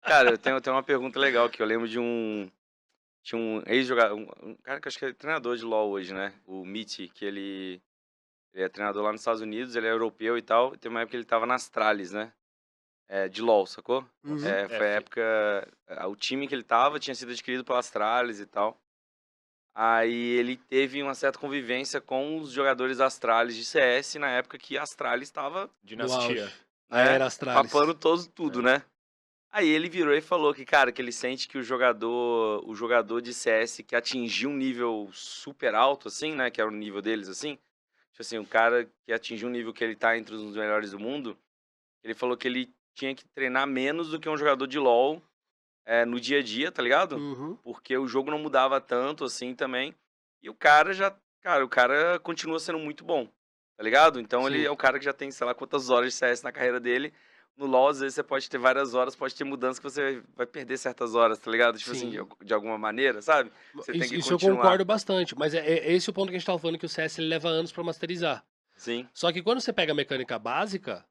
Cara, eu tenho uma pergunta legal que eu lembro tinha um ex-jogador, um cara que acho que é treinador de LoL hoje, né? O Mitty, que ele é treinador lá nos Estados Unidos, ele é europeu e tal. E tem uma época que ele tava na Astralis, né? De LoL, sacou? Uhum. Foi a época. O time que ele tava tinha sido adquirido pela Astralis e tal. Aí ele teve uma certa convivência com os jogadores da Astralis de CS na época que a Astralis estava, No auge. Dinastia. A né, Era Astralis. papando tudo, né? Aí ele virou e falou que, cara, que ele sente que o jogador de CS que atingiu um nível super alto, assim, né, que era o nível deles, assim, tipo assim, o cara que atingiu um nível que ele tá entre os melhores do mundo, ele falou que ele tinha que treinar menos do que um jogador de LoL no dia a dia, tá ligado? Uhum. Porque o jogo não mudava tanto, assim, também. E o cara cara, o cara continua sendo muito bom, tá ligado? Então ele Sim. é um cara que já tem, sei lá, quantas horas de CS na carreira dele. No LoL, às vezes, você pode ter várias horas, pode ter mudanças que você vai perder certas horas, tá ligado? Tipo assim, Sim. de alguma maneira, sabe? Você tem que Isso eu continuar. concordo bastante, mas é esse o ponto que a gente tava falando, que o CS ele leva anos pra masterizar. Sim. Só que quando você pega a mecânica básica,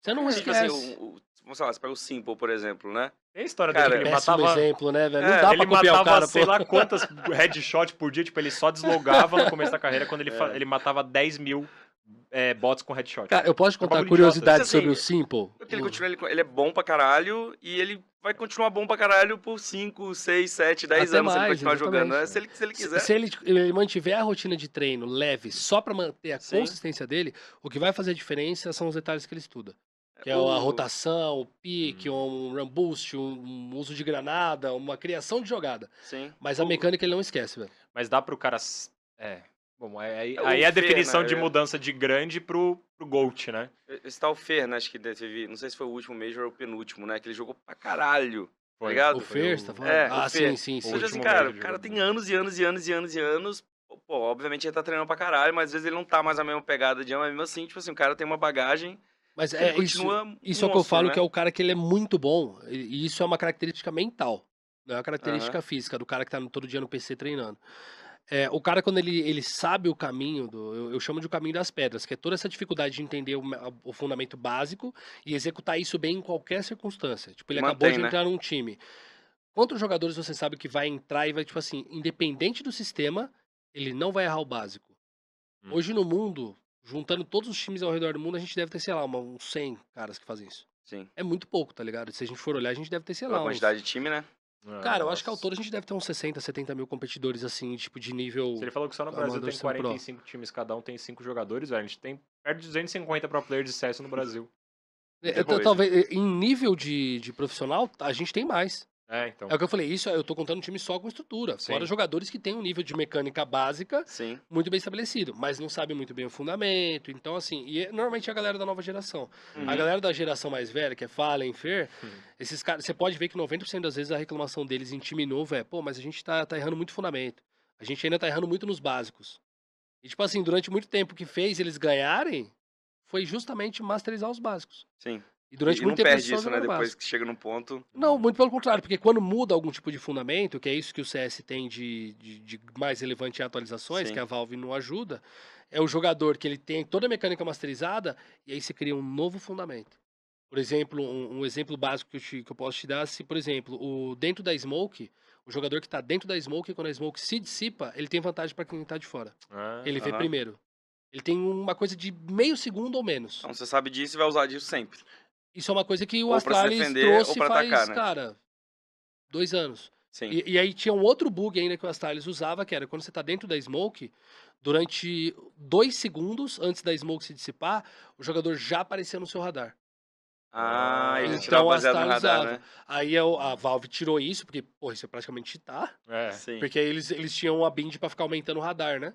você não Tipo assim, esquece. vamos falar, você pega o Simple, por exemplo, né? Tem a história Cara, dele que ele Péssimo matava... exemplo, né, velho? Não É, dá Ele pra copiar o matava cara, sei pô. lá quantas headshot por dia, tipo, ele só deslogava no começo da carreira quando ele matava 10 mil bots com headshot. Cara, eu posso te É um contar bagulho curiosidade idiota. sobre o Assim, Simple? porque ele é bom pra caralho e ele vai continuar bom pra caralho por 5, 6, 7, 10 Até anos se ele mais, continuar jogando, né? exatamente. Se ele quiser. Se ele mantiver a rotina de treino leve só pra manter a Sim. consistência dele, o que vai fazer a diferença são os detalhes que ele estuda. Que é a O- rotação, o pique, um run boost, um uso de granada, uma criação de jogada. Sim. Mas a mecânica ele não esquece, velho. Mas dá pro cara... Bom, aí o é a Fer, definição né? de mudança de grande pro GOAT, né? Esse tal Fer, né? Acho que teve. Não sei se foi o último Major ou o penúltimo, né? Que ele jogou pra caralho. Tá Foi. O ligado? Fer, você tá falando? O Ah, Fer. sim, sim, O sim. Então, tipo assim, último cara, Major o ele cara jogou tem muito. anos e anos e anos e anos e anos. Pô, obviamente ele tá treinando pra caralho, mas às vezes ele não tá mais na mesma pegada de mas mesmo assim, tipo assim, o cara tem uma bagagem Mas que ele é isso. continua um Isso é o que eu monstro, falo, né? que é o cara que ele é muito bom. E isso é uma característica mental. Não é uma característica Aham. física do cara que tá todo dia no PC treinando. O cara, quando ele sabe o caminho, eu chamo de o caminho das pedras, que é toda essa dificuldade de entender o fundamento básico e executar isso bem em qualquer circunstância. Tipo, ele acabou Mantém, de né? entrar num time. Quantos jogadores você sabe que vai entrar e vai, tipo assim, independente do sistema, ele não vai errar o básico? Hoje no mundo, juntando todos os times ao redor do mundo, a gente deve ter, sei lá, uns 100 caras que fazem isso. Sim. É muito pouco, tá ligado? Se a gente for olhar, a gente deve ter, sei Pela lá, uns... quantidade de time, né? Cara, eu acho que ao todo a gente deve ter uns 60, 70 mil competidores, assim, tipo, de nível Se ele falou que só no Brasil amador tem sendo pro. 45 times, cada um tem 5 jogadores, velho. A gente tem perto de 250 pro players de CS no Brasil. Muita coisa. Talvez, em nível de profissional, a gente tem mais. Então. É o que eu falei, isso eu tô contando um time só com estrutura. Sim. Fora jogadores que têm um nível de mecânica básica Sim. muito bem estabelecido, mas não sabem muito bem o fundamento. Então, assim, normalmente é a galera da nova geração. Uhum. A galera da geração mais velha, que é Fallen, Fer, esses caras, você pode ver que 90% das vezes a reclamação deles em time novo é, pô, mas a gente tá errando muito fundamento. A gente ainda tá errando muito nos básicos. E, tipo assim, durante muito tempo o que fez eles ganharem foi justamente masterizar os básicos. Sim. E durante E muito não tempo eles perde só isso, né? jogaram Depois básico. que chega num ponto. Não, muito pelo contrário, porque quando muda algum tipo de fundamento, que é isso que o CS tem de mais relevante em atualizações, Sim. que a Valve não ajuda, é o jogador que ele tem toda a mecânica masterizada e aí você cria um novo fundamento. Por exemplo, um exemplo básico que eu posso te dar, se, por exemplo, dentro da Smoke, o jogador que está dentro da Smoke, quando a Smoke se dissipa, ele tem vantagem para quem está de fora. Ele vê Aham. primeiro. Ele tem uma coisa de meio segundo ou menos. Então você sabe disso e vai usar disso sempre. Isso é uma coisa que o Ou pra se Astralis defender, ou trouxe pra faz, atacar, né? cara, 2 anos. Sim. E aí tinha um outro bug ainda que o Astralis usava, que era quando você tá dentro da Smoke, durante 2 segundos antes da Smoke se dissipar, o jogador já aparecia no seu radar. Ele já tirava Então o baseado no Astralis radar, usava. né? Aí a Valve tirou isso, porque, porra, isso é praticamente cheatar. Sim. Porque aí eles tinham uma bind pra ficar aumentando o radar, né?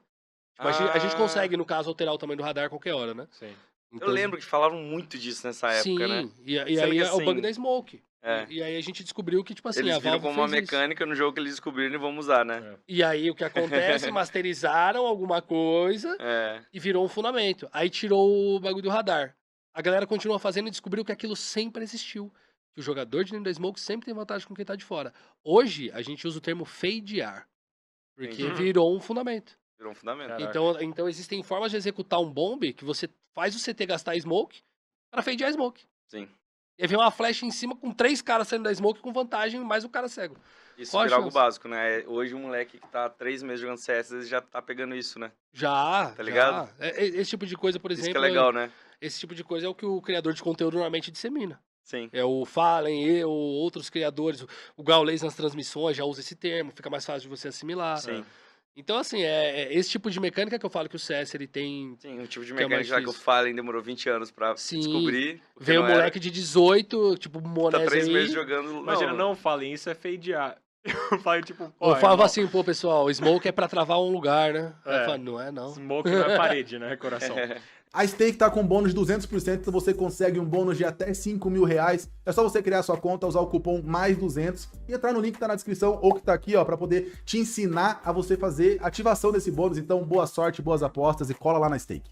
Tipo, a gente consegue, no caso, alterar o tamanho do radar a qualquer hora, né? Sim. Eu lembro que falavam muito disso nessa época, né? Sim, e Sendo aí que, é o bug assim, da Smoke. é. E aí a gente descobriu que, tipo assim, Eles a viram Valve como uma fez isso. mecânica no jogo que eles descobriram e vamos usar, né? E aí o que acontece? Masterizaram alguma coisa É. e virou um fundamento. Aí tirou o bagulho do radar. A galera continua fazendo e descobriu que aquilo sempre existiu. Que o jogador de Ninja Smoke sempre tem vantagem com quem tá de fora. Hoje, a gente usa o termo fadear. Porque Entendi. virou um fundamento. Virou um fundamento. Caraca. Então existem formas de executar um bombe que você faz o CT gastar smoke para fadear smoke. Sim. E aí vem uma flecha em cima com 3 caras saindo da smoke com vantagem, mais o cara cego. Isso Qual a vira algo chance? básico, né? Hoje um moleque que tá há 3 meses jogando CS, ele já tá pegando isso, né? Já, Tá ligado? já. Esse tipo de coisa, por Isso exemplo, que é legal, né? esse tipo de coisa é o que o criador de conteúdo normalmente dissemina. Sim. É o Fallen, eu, outros criadores, o Gaules nas transmissões já usa esse termo, fica mais fácil de você assimilar. Sim. Então, assim, é esse tipo de mecânica que eu falo que o CS ele tem. Sim, um tipo de Que é mais mecânica já que o difícil. Fallen demorou 20 anos pra Sim. descobrir. porque Vem um não era. moleque de 18, tipo, Tá Monés 3 aí. meses jogando. Imagina, não falem, isso é fadear. Eu falei, tipo, pô, Eu falava irmão, assim, pô, pessoal, Smoke é pra travar um lugar, né? Aí É. eu falo, não é não. Smoke não é parede, né, coração? A Stake tá com bônus de 200%, então você consegue um bônus de até 5 mil reais. É só você criar sua conta, usar o cupom mais200 e entrar no link que tá na descrição ou que tá aqui, ó, pra poder te ensinar a você fazer ativação desse bônus. Então, boa sorte, boas apostas e cola lá na Stake.